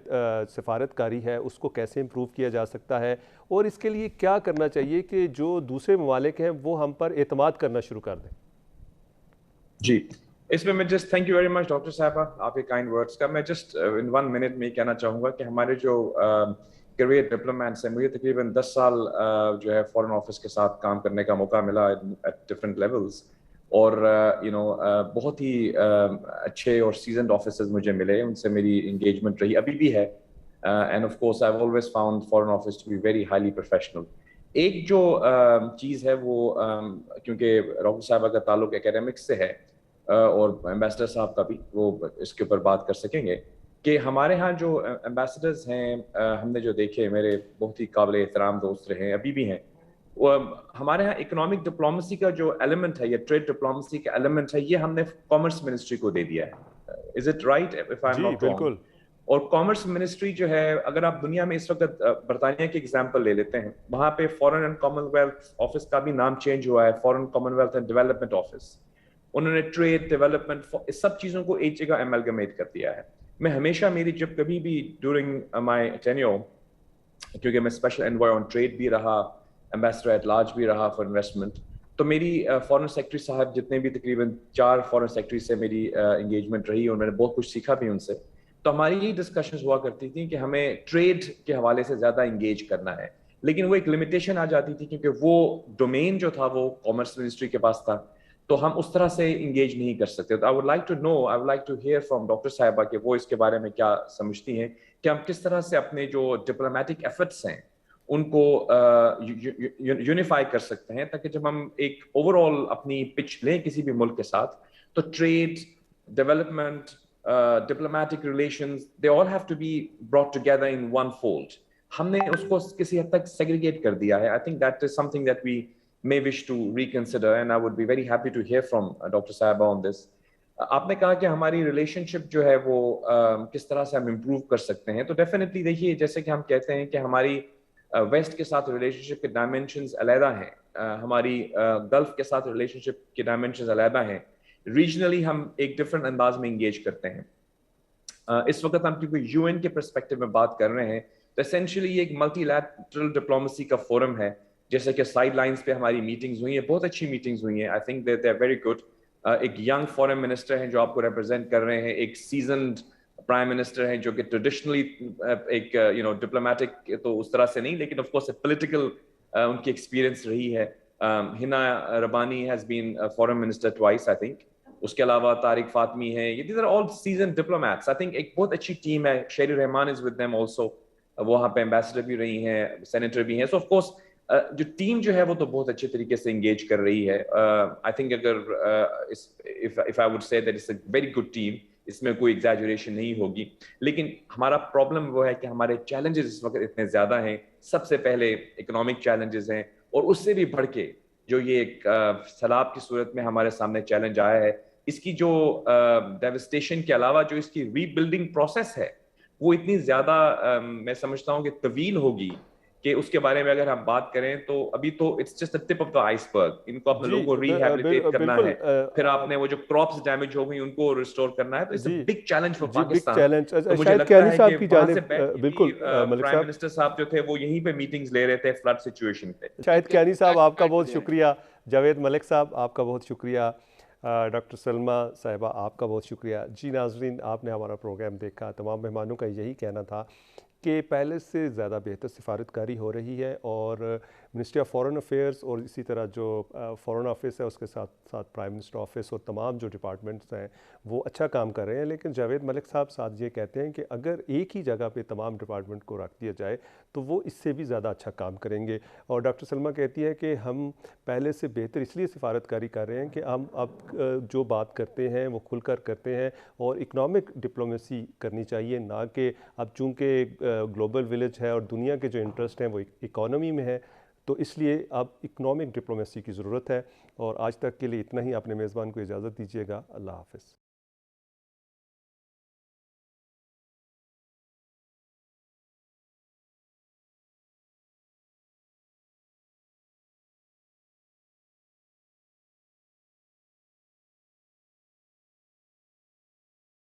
सफारतकारी है उसको कैसे इम्प्रूव किया जा सकता है, और इसके लिए क्या करना चाहिए कि जो दूसरे ममालिक हैं वो हम पर एतमाद करना शुरू कर दें। जी, इसमें मैं just thank you very much doctor साहबा, आपके काइंड वर्ड्स का। मैं जस्ट इन 1 मिनट में कहना चाहूँगा कि हमारे जो कैरियर डिप्लोमेट्स हैं, मुझे तकरीबन 10 साल जो है फॉरेन ऑफिस के साथ काम करने का मौका मिला एट डिफरेंट लेवल्स, और बहुत ही अच्छे और सीजनड ऑफिसर्स मुझे मिले, उनसे मेरी इंगेजमेंट रही, अभी भी है। And of course I have always found foreign office to be very highly professional. एक जो चीज़ है वो क्योंकि डॉक्टर साहबा का ताल्लुक एकेडमिक्स से है, और एम्बेसडर साहब का भी, वो इसके ऊपर बात कर सकेंगे कि हमारे यहाँ जो एम्बेसडर्स हैं, हमने जो देखे, मेरे बहुत ही काबिल एहतराम दोस्त रहे हैं, अभी भी हैं। वो हमारे यहाँ इकोनॉमिक डिप्लोमेसी का जो एलिमेंट है, या ट्रेड डिप्लोमेसी का एलिमेंट है, ये हमने कॉमर्स मिनिस्ट्री को दे दिया है। Is it right if I am जी नॉट रॉन्ग? बिल्कुल। और कॉमर्स मिनिस्ट्री जो है, अगर आप दुनिया में इस वक्त बरतानिया की एग्जांपल ले लेते हैं, वहां पे फॉरेन एंड कॉमनवेल्थ ऑफिस का भी नाम चेंज हुआ है, foreign Commonwealth and development office. उन्होंने ट्रेड, डेवलपमेंट, इस सब चीजों को एक जगह एमलगमेट कर दिया है। मैं हमेशा, मेरी जब कभी भी ड्यूरिंग माय टेन्योर, क्योंकि मैं स्पेशल एनवॉय ऑन ट्रेड भी रहा, एम्बेसडर एट लार्ज भी रहा फॉर इन्वेस्टमेंट, तो मेरी फॉरेन सेक्रेटरी साहब, जितने भी तकरीबन 4 फॉरेन सेक्रेटरी से मेरी एंगेजमेंट रही, और मैंने बहुत कुछ सीखा भी उनसे। तो हमारी यही डिस्कशंस हुआ करती थी कि हमें ट्रेड के हवाले से ज्यादा इंगेज करना है, लेकिन वो एक लिमिटेशन आ जाती थी क्योंकि वो डोमेन जो था वो कॉमर्स मिनिस्ट्री के पास था, तो हम उस तरह से इंगेज नहीं कर सकते। तो I would like to know, I would like to hear from doctor साहिबा कि वो इसके बारे में क्या समझती हैं, कि हम किस तरह से अपने जो डिप्लोमेटिक एफर्ट्स हैं उनको यूनिफाई कर सकते हैं, ताकि जब हम एक ओवरऑल अपनी पिच लें किसी भी मुल्क के साथ, तो trade, development, diplomatic relations, they all have to be brought together in one fold. हमने उसको किसी हद तक segregate कर दिया है. I think that is something that we may wish to reconsider, and I would be very happy to hear from Dr. Sahiba on this. आपने कहा कि हमारी रिलेशनशिप जो है वो किस तरह से हम इम्प्रूव कर सकते हैं, तो डेफिनेटली देखिए, जैसे कि हम कहते हैं कि हमारी वेस्ट के साथ रिलेशनशिप के डायमेंशंस अलग हैं, हमारी गल्फ के साथ रिलेशनशिप के डायमेंशंस अलग हैं, रीजनली हम एक डिफरेंट अंदाज में इंगेज करते हैं। इस वक्त हम क्योंकि यूएन के पर्सपेक्टिव में बात कर रहे हैं, तो एसेंशियली ये एक मल्टीलैटरल डिप्लोमेसी का फोरम है। जैसे कि साइड लाइन्स पे हमारी मीटिंग्स हुई हैं, बहुत अच्छी मीटिंग्स हुई हैं, I think they are very good. एक यंग फॉरेन मिनिस्टर हैं जो आपको रिप्रेजेंट कर रहे हैं, एक सीजन्ड प्राइम मिनिस्टर हैं जो कि ट्रेडिशनली एक डिप्लोमेटिक तो उस तरह से नहीं, लेकिन ऑफ कोर्स पॉलिटिकल उनकी एक्सपीरियंस रही है। Hina Rabbani has been foreign minister twice, I think. उसके अलावा तारिक फातमी है, ये these are all season diplomats. I think एक बहुत अच्छी टीम है। Sherry Rehman is with them also, वो वहाँ पे एम्बेसडर भी रही हैं, सेनेटर भी हैं। सो ऑफ कोर्स जो टीम जो है वो तो बहुत अच्छे तरीके से एंगेज कर रही है। आई थिंक अगर if I would say that it's a very good team, इसमें कोई एग्जैजुरेशन नहीं होगी। लेकिन हमारा प्रॉब्लम वो है कि हमारे चैलेंजेस इस वक्त इतने ज्यादा हैं। सबसे पहले इकोनॉमिक चैलेंजेस हैं, और उससे भी बढ़ के जो ये एक सैलाब की सूरत में हमारे सामने चैलेंज आया है, इसकी जो डेवस्टेशन के अलावा जो इसकी रीबिल्डिंग प्रोसेस है वो इतनी ज्यादा मैं समझता हूँ कि तवील होगी कि उसके बारे में अगर हम बात करें तो अभी तो it's just the tip of the iceberg. इनको अपने जी लोगों को रिहैबिलिटेट करना बिल्कुल है, फिर आपने वो जो क्रॉप्स डैमेज हो गई उनको रिस्टोर करना है, तो इट्स अ जी बिग चैलेंज फॉर जी बिग पाकिस्तान। चैलेंज। तो मुझे शायद लगता कैनी है साहब कि की वहां से जानिब बैठ के भी बिल्कुल मलिक प्राइम साहब, मिनिस्टर साहब जो थे वो यहीं पे मीटिंग्स ले रहे थे फ्लड सिचुएशन पे। शाहिद कैनी साहब आपका बहुत शुक्रिया, जावेद मलिक साहब आपका बहुत शुक्रिया, डॉक्टर सलमा साहिबा आपका बहुत शुक्रिया। जी नाजरीन, आपने हमारा प्रोग्राम देखा। तमाम मेहमानों का यही कहना था कि पहले से ज़्यादा बेहतर सिफारतकारी हो रही है, और मिनिस्ट्री ऑफ फॉरेन अफेयर्स और इसी तरह जो फॉरेन ऑफिस है उसके साथ साथ प्राइम मिनिस्टर ऑफिस और तमाम जो डिपार्टमेंट्स हैं वो अच्छा काम कर रहे हैं। लेकिन जावेद मलिक साहब साथ ये कहते हैं कि अगर एक ही जगह पे तमाम डिपार्टमेंट को रख दिया जाए तो वो इससे भी ज़्यादा अच्छा काम करेंगे। और डॉक्टर सलमा कहती है कि हम पहले से बेहतर इसलिए सिफारतकारी कर रहे हैं कि हम अब जो बात करते हैं वो खुलकर करते हैं, और इकनॉमिक डिप्लोमेसी करनी चाहिए, ना कि अब चूँकि ग्लोबल विलेज है और दुनिया के जो इंटरेस्ट हैं वो इकोनॉमी में है, तो इसलिए अब इकनॉमिक डिप्लोमेसी की ज़रूरत है। और आज तक के लिए इतना ही। अपने मेज़बान को इजाज़त दीजिएगा। अल्लाह हाफ़िज़।